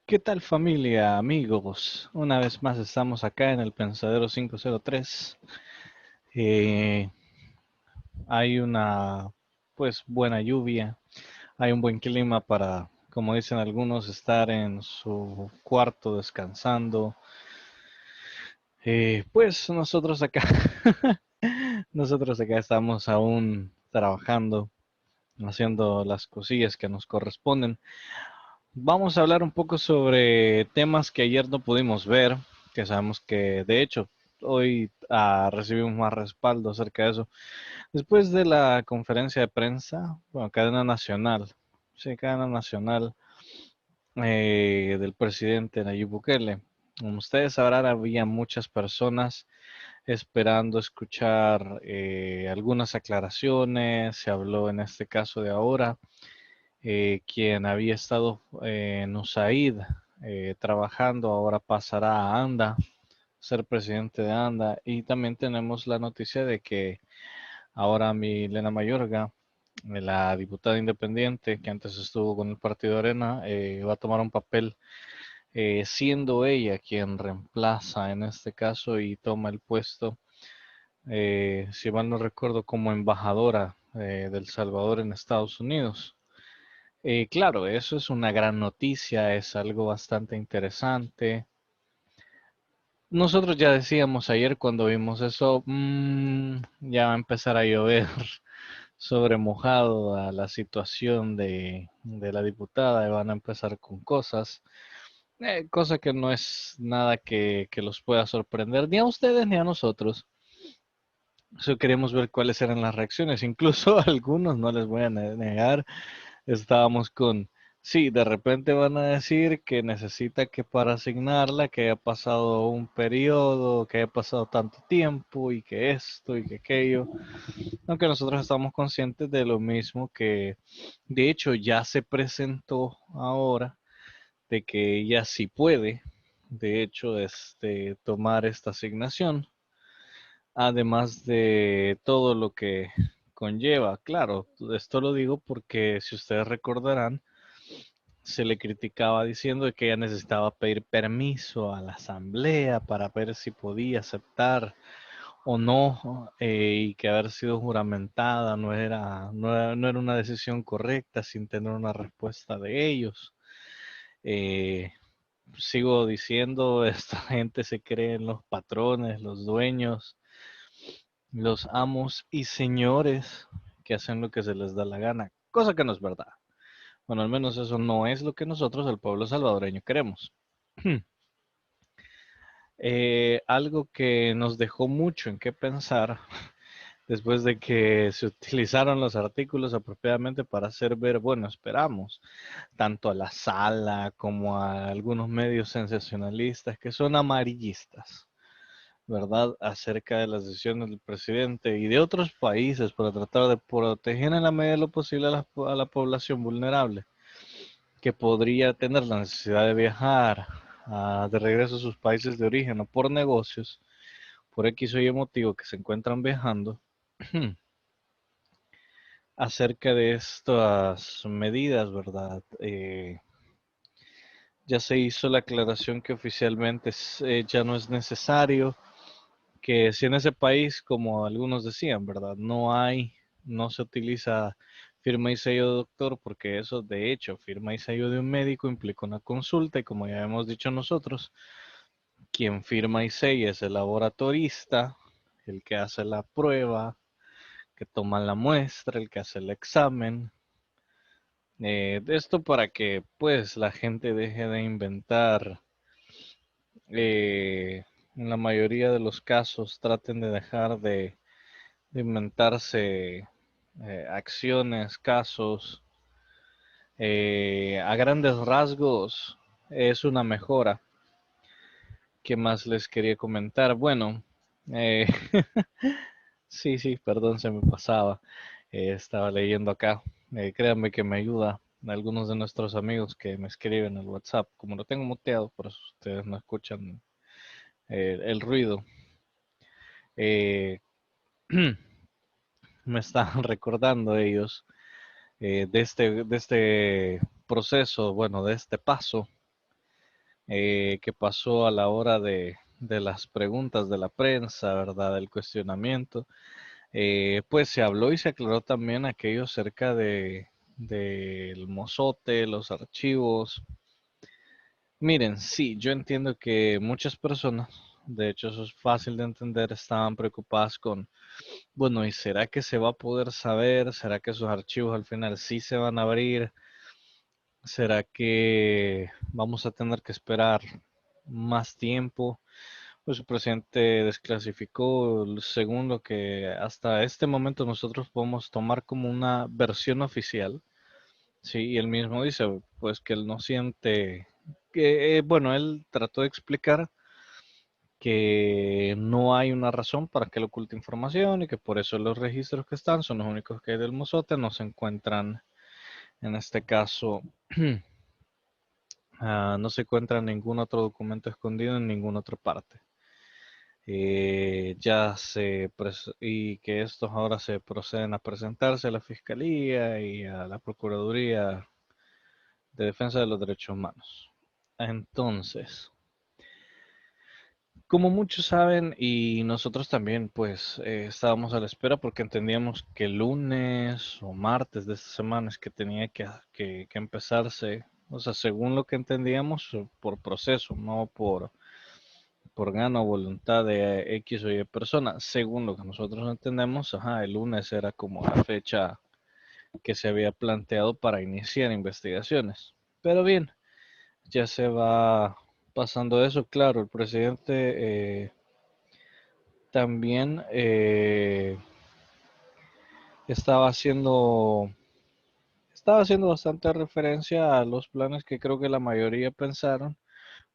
¿Qué tal familia, amigos? Una vez más estamos acá en el Pensadero 503. Eh, Hay una pues buena lluvia, hay un buen clima para, como dicen algunos, estar en su cuarto descansando. Pues nosotros acá, nosotros acá estamos aún trabajando, haciendo las cosillas que nos corresponden. Vamos a hablar un poco sobre temas que ayer no pudimos ver, que sabemos que de hecho hoy recibimos más respaldo acerca de eso. Después de la conferencia de prensa, bueno, cadena nacional, sí, cadena nacional del presidente Nayib Bukele. Como ustedes sabrán, había muchas personas esperando escuchar algunas aclaraciones. Se habló en este caso de ahora quien había estado en USAID trabajando, ahora pasará a ANDA, ser presidente de ANDA. Y también tenemos la noticia de que ahora Milena Mayorga, la diputada independiente que antes estuvo con el partido Arena, va a tomar un papel siendo ella quien reemplaza en este caso y toma el puesto, si mal no recuerdo, como embajadora de El Salvador en Estados Unidos. Claro, eso es una gran noticia, es algo bastante interesante. Nosotros ya decíamos ayer cuando vimos eso, ya va a empezar a llover sobre mojado a la situación de la diputada y van a empezar con cosas, cosa que no es nada que los pueda sorprender ni a ustedes ni a nosotros. Solo queríamos ver cuáles eran las reacciones, incluso a algunos, no les voy a negar, estábamos con, sí, de repente van a decir que necesita que para asignarla, que haya pasado un periodo, que haya pasado tanto tiempo y que esto y que aquello. Aunque nosotros estamos conscientes de lo mismo que, de hecho, ya se presentó ahora, de que ella sí puede, de hecho, tomar esta asignación, además de todo lo que conlleva. Claro, esto lo digo porque si ustedes recordarán, se le criticaba diciendo que ella necesitaba pedir permiso a la asamblea para ver si podía aceptar o no, y que haber sido juramentada no era una decisión correcta sin tener una respuesta de ellos. Eh, Sigo diciendo, esta gente se cree en los patrones, los dueños, los amos y señores que hacen lo que se les da la gana, cosa que no es verdad. Bueno, al menos eso no es lo que nosotros, el pueblo salvadoreño, queremos. Algo que nos dejó mucho en qué pensar después de que se utilizaron los artículos apropiadamente para hacer ver, bueno, esperamos, tanto a la sala como a algunos medios sensacionalistas que son amarillistas, ¿verdad? Acerca de las decisiones del presidente y de otros países para tratar de proteger en la medida de lo posible a la población vulnerable que podría tener la necesidad de viajar de regreso a sus países de origen o por negocios, por X o Y motivo que se encuentran viajando, acerca de estas medidas, ¿verdad? Ya se hizo la aclaración que oficialmente ya no es necesario, que si en ese país, como algunos decían, ¿verdad? No se utiliza firma y sello de doctor, porque eso de hecho, firma y sello de un médico implica una consulta y como ya hemos dicho nosotros, quien firma y sella es el laboratorista, el que hace la prueba, que toma la muestra, el que hace el examen. De esto para que pues la gente deje de inventar, eh, en la mayoría de los casos traten de dejar de inventarse acciones, casos. A grandes rasgos es una mejora. ¿Qué más les quería comentar? Bueno, eh, sí, sí, perdón, se me pasaba. Estaba leyendo acá. Créanme que me ayuda algunos de nuestros amigos que me escriben al WhatsApp. Como lo tengo muteado, por eso ustedes no escuchan el ruido. Eh, Me están recordando ellos de este proceso, bueno, de este paso qué pasó a la hora de las preguntas de la prensa, ¿verdad? Del cuestionamiento. Pues se habló y se aclaró también aquello acerca del mozote, los archivos. Miren, sí, yo entiendo que muchas personas, de hecho eso es fácil de entender, estaban preocupadas con, bueno, ¿y será que se va a poder saber? ¿Será que esos archivos al final sí se van a abrir? ¿Será que vamos a tener que esperar más tiempo? Pues el presidente desclasificó, según lo que hasta este momento nosotros podemos tomar como una versión oficial. Sí, y él mismo dice, pues que él no siente que, bueno, él trató de explicar que no hay una razón para que él oculte información y que por eso los registros que están son los únicos que hay del Mozote, no se encuentran, en este caso, no se encuentra ningún otro documento escondido en ninguna otra parte. Y que estos ahora se proceden a presentarse a la Fiscalía y a la Procuraduría de Defensa de los Derechos Humanos. Entonces, como muchos saben y nosotros también, pues estábamos a la espera porque entendíamos que el lunes o martes de esta semana es que tenía que empezarse, o sea, según lo que entendíamos, por proceso, no por gana o voluntad de X o Y persona. Según lo que nosotros entendemos, ajá, el lunes era como la fecha que se había planteado para iniciar investigaciones. Pero bien, ya se va pasando eso. Claro, el presidente también estaba haciendo, estaba haciendo bastante referencia a los planes que creo que la mayoría pensaron.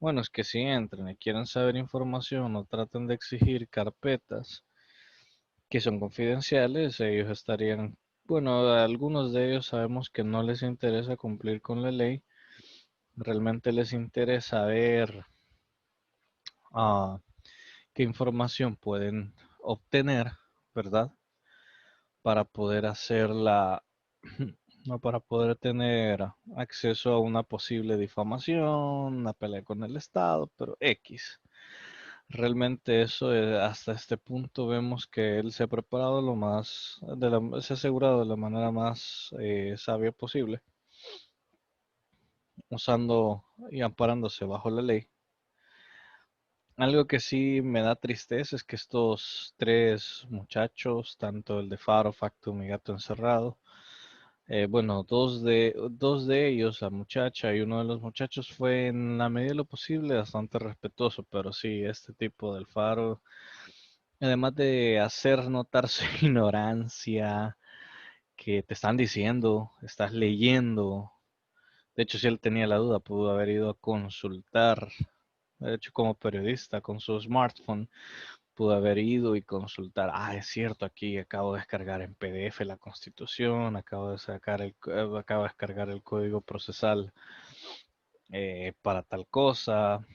Bueno, es que si entran y quieren saber información o tratan de exigir carpetas que son confidenciales, ellos estarían, bueno, algunos de ellos sabemos que no les interesa cumplir con la ley, realmente les interesa ver qué información pueden obtener, ¿verdad? Para poder hacerla, no para poder tener acceso a una posible difamación, una pelea con el Estado, pero X. Realmente eso, hasta este punto vemos que él se ha preparado se ha asegurado de la manera más sabia posible, usando y amparándose bajo la ley. Algo que sí me da tristeza es que estos tres muchachos, tanto el de Faro, Factum y Gato Encerrado, bueno, dos de ellos, la muchacha y uno de los muchachos, fue en la medida de lo posible bastante respetuoso, pero sí, este tipo del Faro, además de hacer notar su ignorancia, que te están diciendo, estás leyendo. De hecho, si él tenía la duda, pudo haber ido a consultar. De hecho, como periodista, con su smartphone, pudo haber ido y consultar. Ah, es cierto, aquí acabo de descargar en PDF la Constitución, acabo de descargar el Código Procesal para tal cosa,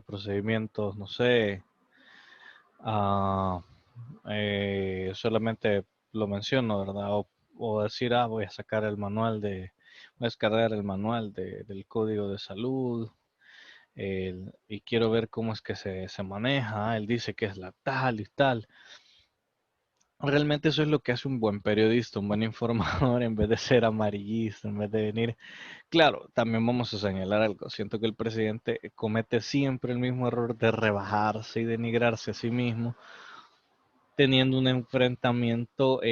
procedimientos, no sé, ah, solamente lo menciono, ¿verdad? O decir, voy a sacar el manual voy a descargar el manual del Código de Salud, y quiero ver cómo es que se maneja. Él dice que es la tal y tal. Realmente eso es lo que hace un buen periodista, un buen informador, en vez de ser amarillista, en vez de venir. Claro, también vamos a señalar algo. Siento que el presidente comete siempre el mismo error de rebajarse y denigrarse a sí mismo, teniendo un enfrentamiento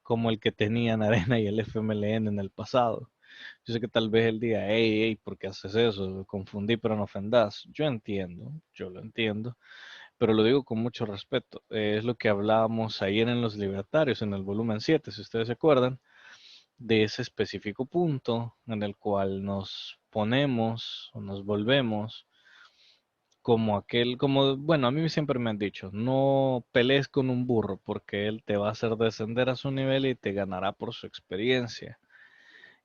como el que tenían Arena y el FMLN en el pasado. Yo sé que tal vez él diga, hey, hey, ¿por qué haces eso? Confundí, pero no ofendas. Yo entiendo, yo lo entiendo, pero lo digo con mucho respeto. Es lo que hablábamos ayer en Los Libertarios, en el volumen 7, si ustedes se acuerdan, de ese específico punto en el cual nos ponemos o nos volvemos como bueno, a mí siempre me han dicho, no pelees con un burro porque él te va a hacer descender a su nivel y te ganará por su experiencia.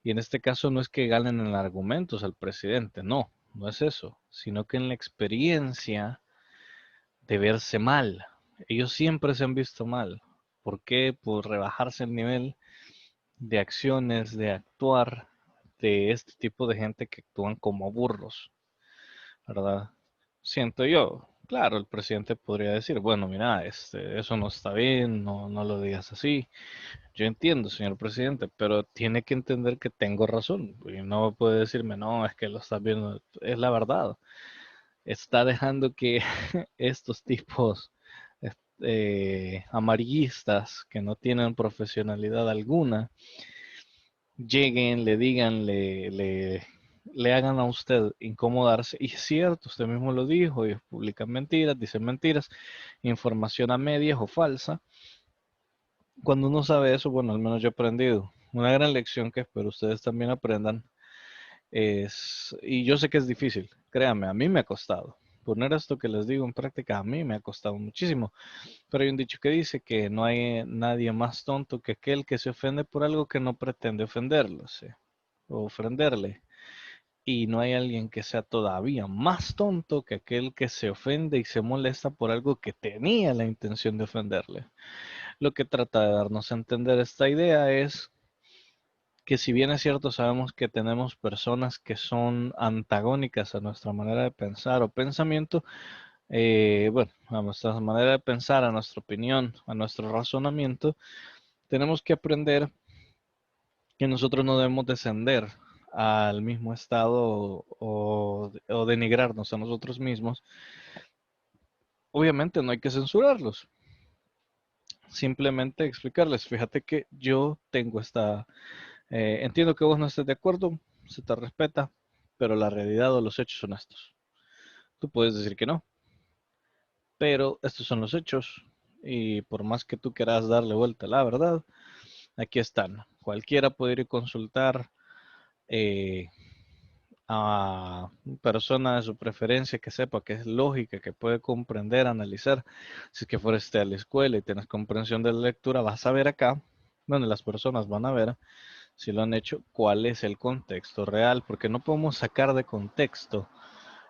Y en este caso no es que ganen en argumentos al presidente, no, no es eso, sino que en la experiencia de verse mal. Ellos siempre se han visto mal. ¿Por qué? Por rebajarse el nivel de acciones, de actuar. de este tipo de gente que actúan como burros, ¿verdad? Siento yo. Claro, el presidente podría decir, bueno, mira, eso no está bien, no lo digas así. Yo entiendo, señor presidente, pero tiene que entender que tengo razón. Y no puede decirme, no, es que lo estás viendo. Es la verdad. Está dejando que estos tipos amarillistas que no tienen profesionalidad alguna lleguen, le digan, le hagan a usted incomodarse. Y es cierto, usted mismo lo dijo, ellos publican mentiras, dicen mentiras, información a medias o falsa. Cuando uno sabe eso, bueno, al menos yo he aprendido. Una gran lección que espero ustedes también aprendan y yo sé que es difícil, créanme, a mí me ha costado. Poner esto que les digo en práctica a mí me ha costado muchísimo. Pero hay un dicho que dice que no hay nadie más tonto que aquel que se ofende por algo que no pretende ofenderlo, ¿sí? O ofenderle. Y no hay alguien que sea todavía más tonto que aquel que se ofende y se molesta por algo que tenía la intención de ofenderle. Lo que trata de darnos a entender esta idea es que si bien es cierto, sabemos que tenemos personas que son antagónicas a nuestra manera de pensar o pensamiento, bueno, a nuestra manera de pensar, a nuestra opinión, a nuestro razonamiento, tenemos que aprender que nosotros no debemos descender al mismo estado o denigrarnos a nosotros mismos. Obviamente no hay que censurarlos, simplemente explicarles, fíjate que yo tengo entiendo que vos no estés de acuerdo, se te respeta, pero la realidad o los hechos son estos. Tú puedes decir que no, pero estos son los hechos y por más que tú quieras darle vuelta a la verdad, aquí están. Cualquiera puede ir a consultar eh, a persona de su preferencia que sepa que es lógica, que puede comprender, analizar. Si es que fuiste a la escuela y tienes comprensión de la lectura, vas a ver acá, donde las personas van a ver si lo han hecho, cuál es el contexto real, porque no podemos sacar de contexto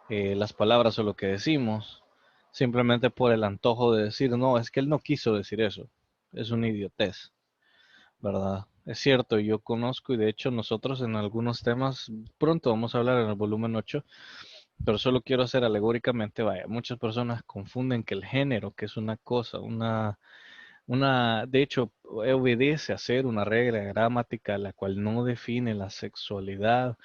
las palabras o lo que decimos simplemente por el antojo de decir, no, es que él no quiso decir eso. Es una idiotez, ¿verdad? Es cierto, yo conozco y de hecho nosotros en algunos temas, pronto vamos a hablar en el volumen 8, pero solo quiero hacer alegóricamente, vaya, muchas personas confunden que el género, que es una cosa, de hecho, obedece a ser una regla gramática la cual no define la sexualidad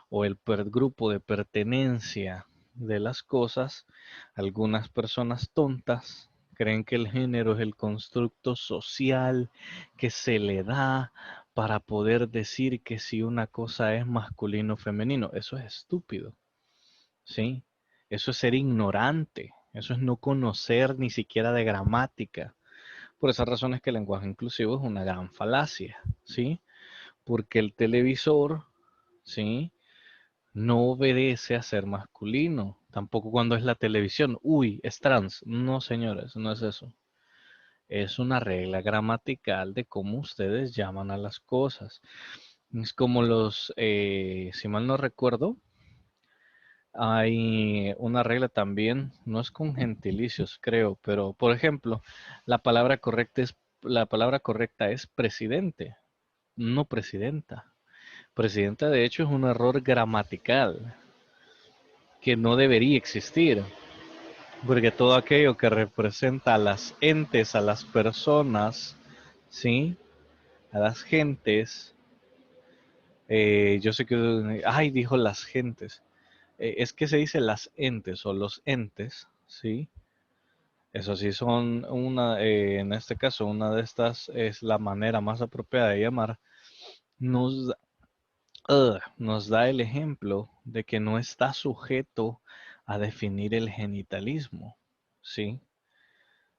o el grupo de pertenencia de las cosas. Algunas personas tontas creen que el género es el constructo social que se le da para poder decir que si una cosa es masculino o femenino. Eso es estúpido, ¿sí? Eso es ser ignorante. Eso es no conocer ni siquiera de gramática. Por esas razones que el lenguaje inclusivo es una gran falacia, ¿sí? Porque el televisor, ¿sí? No obedece a ser masculino, tampoco cuando es la televisión. Uy, es trans. No, señores, no es eso. Es una regla gramatical de cómo ustedes llaman a las cosas. Es como si mal no recuerdo, hay una regla también, no es con gentilicios, creo, pero por ejemplo, la palabra correcta es presidente, no presidenta. Presidenta, de hecho, es un error gramatical que no debería existir, porque todo aquello que representa a las entes, a las personas, ¿sí? A las gentes, yo sé que, ay, dijo las gentes, es que se dice las entes o los entes, ¿sí? Eso sí son en este caso, una de estas es la manera más apropiada de llamar. Nos, nos da el ejemplo de que no está sujeto a definir el genitalismo, ¿sí?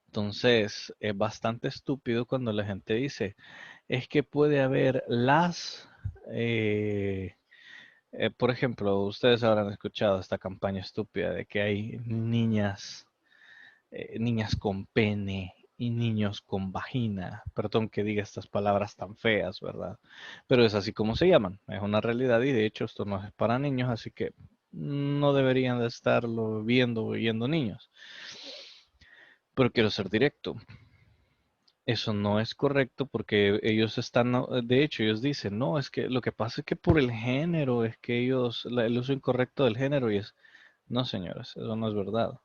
Entonces, es bastante estúpido cuando la gente dice, es que puede haber por ejemplo, ustedes habrán escuchado esta campaña estúpida de que hay niñas con pene y niños con vagina. Perdón que diga estas palabras tan feas, ¿verdad? Pero es así como se llaman. Es una realidad y de hecho esto no es para niños, así que no deberían de estarlo viendo o oyendo niños. Pero quiero ser directo. Eso no es correcto porque ellos están, de hecho, ellos dicen, no, es que lo que pasa es que por el género, es que ellos, el uso incorrecto del género y es, no, señores, eso no es verdad.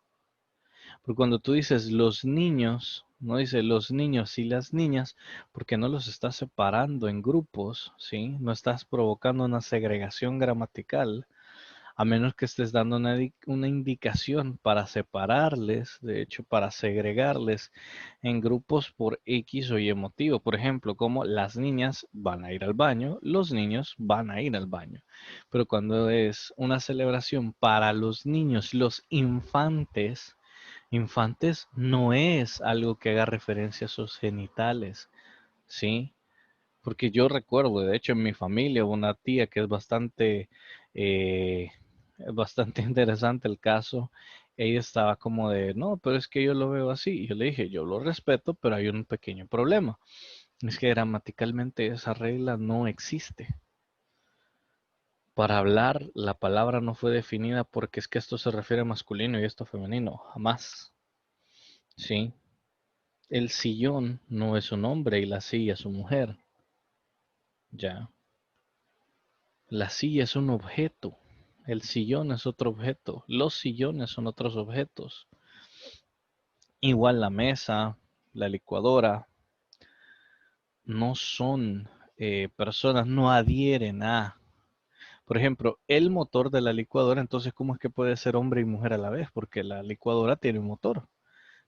Porque cuando tú dices los niños, no dice los niños y las niñas, porque no los estás separando en grupos, ¿sí? No estás provocando una segregación gramatical, a menos que estés dando una indicación para separarles, de hecho, para segregarles en grupos por X o Y motivo. Por ejemplo, como las niñas van a ir al baño, los niños van a ir al baño. Pero cuando es una celebración para los niños, los infantes, infantes no es algo que haga referencia a sus genitales, ¿sí? Porque yo recuerdo, de hecho, en mi familia hubo una tía que es eh, bastante interesante el caso. Ella estaba como de, no, pero es que yo lo veo así. Y yo le dije, yo lo respeto, pero hay un pequeño problema. Es que gramaticalmente esa regla no existe. Para hablar, la palabra no fue definida porque es que esto se refiere a masculino y esto a femenino. Jamás. Sí. El sillón no es un hombre y la silla es una mujer. Ya. La silla es un objeto. El sillón es otro objeto. Los sillones son otros objetos. Igual la mesa, la licuadora, no son personas, no adhieren a. Por ejemplo, el motor de la licuadora, entonces, ¿cómo es que puede ser hombre y mujer a la vez? Porque la licuadora tiene un motor,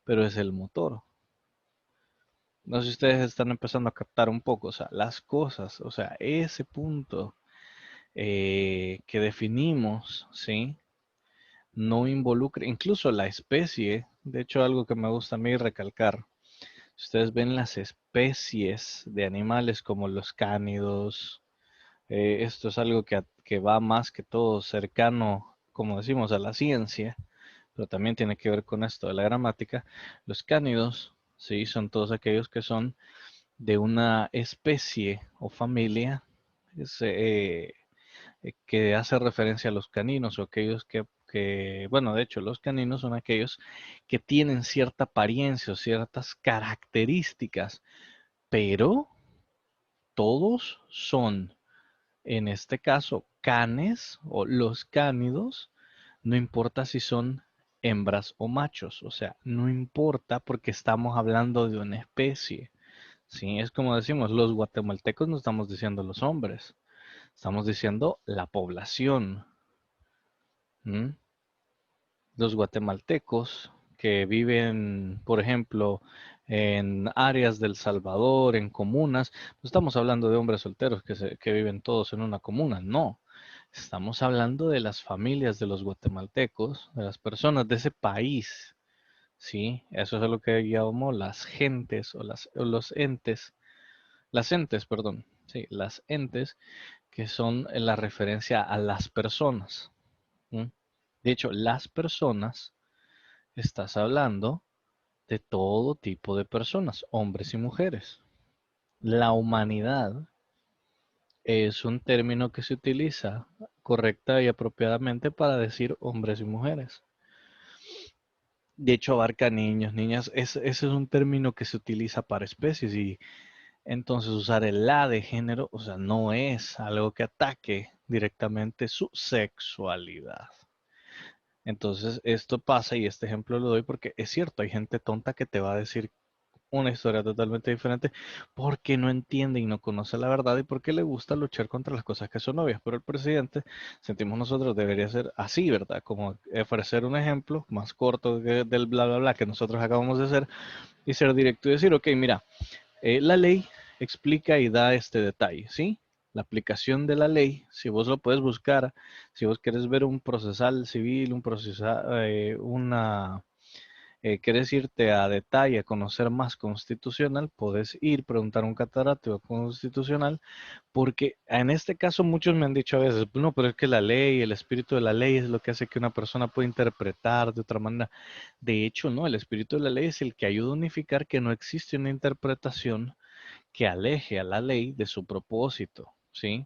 pero es el motor. No sé si ustedes están empezando a captar un poco, o sea, las cosas, o sea, ese punto que definimos, ¿sí? No involucra, incluso la especie, de hecho algo que me gusta a mí recalcar, ustedes ven las especies de animales como los cánidos, esto es algo que va más que todo cercano, como decimos, a la ciencia, pero también tiene que ver con esto de la gramática. Los cánidos, sí, son todos aquellos que son de una especie o familia, es, que hace referencia a los caninos o aquellos bueno, de hecho, los caninos son aquellos que tienen cierta apariencia o ciertas características, pero todos son, en este caso, canes o los cánidos, no importa si son hembras o machos, o sea, no importa porque estamos hablando de una especie. Sí, es como decimos, los guatemaltecos no estamos diciendo los hombres, estamos diciendo la población. ¿Mm? Los guatemaltecos que viven, por ejemplo, en áreas del Salvador, en comunas, no estamos hablando de hombres solteros que viven todos en una comuna, no. Estamos hablando de las familias de los guatemaltecos, de las personas de ese país, ¿sí? Eso es lo que llamo las gentes o los entes, las entes, perdón, sí, las entes que son la referencia a las personas. ¿Mm? De hecho, las personas, estás hablando de todo tipo de personas, hombres y mujeres. La humanidad es un término que se utiliza correcta y apropiadamente para decir hombres y mujeres. De hecho, abarca niños, niñas. Ese es un término que se utiliza para especies y entonces usar el la de género, o sea, no es algo que ataque directamente su sexualidad. Entonces, esto pasa y este ejemplo lo doy porque es cierto, hay gente tonta que te va a decir una historia totalmente diferente porque no entiende y no conoce la verdad y porque le gusta luchar contra las cosas que son obvias. Pero el presidente, sentimos nosotros, debería ser así, ¿verdad? Como ofrecer un ejemplo más corto del bla, bla, bla que nosotros acabamos de hacer y ser directo y decir, ok, mira, la ley explica y da este detalle, ¿sí? La aplicación de la ley, si vos lo puedes buscar, si vos querés ver un procesal civil, querés irte a detalle, a conocer más constitucional, podés ir, preguntar a un catedrático constitucional, porque en este caso muchos me han dicho a veces, no, pero es que la ley, el espíritu de la ley es lo que hace que una persona pueda interpretar de otra manera. De hecho, no, el espíritu de la ley es el que ayuda a unificar que no existe una interpretación que aleje a la ley de su propósito, ¿sí?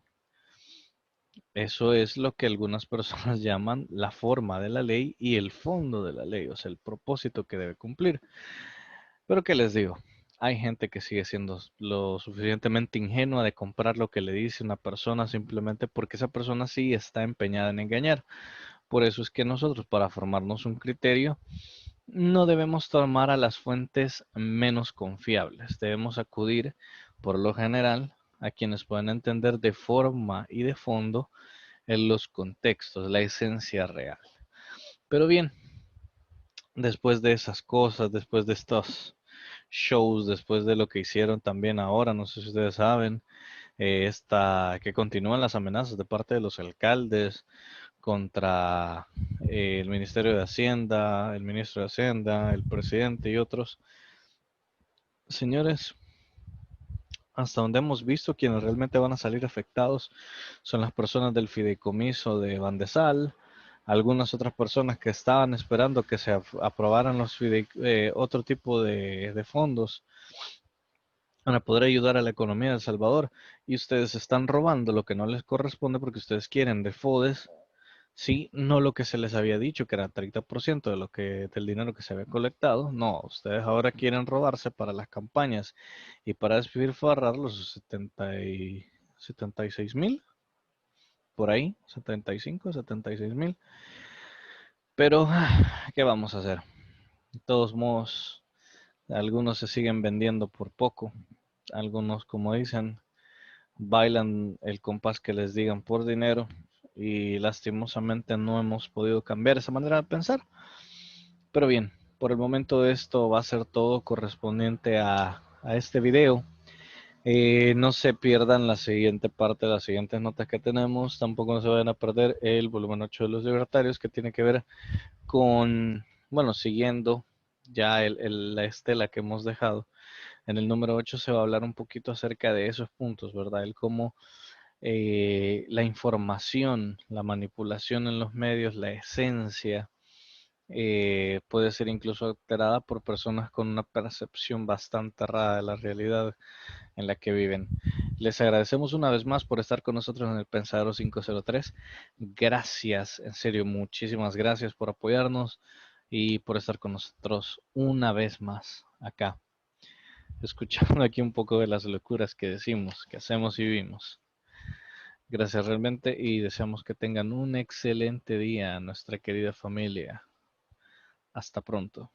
Eso es lo que algunas personas llaman la forma de la ley y el fondo de la ley, o sea, el propósito que debe cumplir. Pero ¿qué les digo? Hay gente que sigue siendo lo suficientemente ingenua de comprar lo que le dice una persona simplemente porque esa persona sí está empeñada en engañar. Por eso es que nosotros, para formarnos un criterio, no debemos tomar a las fuentes menos confiables. Debemos acudir, por lo general, a quienes pueden entender de forma y de fondo en los contextos, la esencia real. Pero bien, después de esas cosas, después de estos shows, después de lo que hicieron también ahora, no sé si ustedes saben, que continúan las amenazas de parte de los alcaldes contra el Ministerio de Hacienda, el ministro de Hacienda, el presidente y otros. Señores, hasta donde hemos visto, quienes realmente van a salir afectados son las personas del fideicomiso de Bandesal, algunas otras personas que estaban esperando que se aprobaran otro tipo de fondos para poder ayudar a la economía de El Salvador, y ustedes están robando lo que no les corresponde porque ustedes quieren de FODES. Sí, no lo que se les había dicho, que era 30% del dinero que se había colectado. No, ustedes ahora quieren robarse para las campañas y para despilfarrar los 76,000, por ahí, 75, 76,000. Pero, ¿qué vamos a hacer? De todos modos, algunos se siguen vendiendo por poco. Algunos, como dicen, bailan el compás que les digan por dinero, y lastimosamente no hemos podido cambiar esa manera de pensar. Pero bien, por el momento esto va a ser todo correspondiente a este video. No se pierdan la siguiente parte, las siguientes notas que tenemos. Tampoco no se vayan a perder el volumen 8 de los libertarios, que tiene que ver con, bueno, siguiendo ya la estela que hemos dejado. En el número 8 se va a hablar un poquito acerca de esos puntos, ¿verdad? El cómo la información, la manipulación en los medios, la esencia, puede ser incluso alterada por personas con una percepción bastante errada de la realidad en la que viven. Les agradecemos una vez más por estar con nosotros en el Pensadero 503. Gracias, en serio, muchísimas gracias por apoyarnos y por estar con nosotros una vez más acá, escuchando aquí un poco de las locuras que decimos, que hacemos y vivimos. Gracias realmente, y deseamos que tengan un excelente día, nuestra querida familia. Hasta pronto.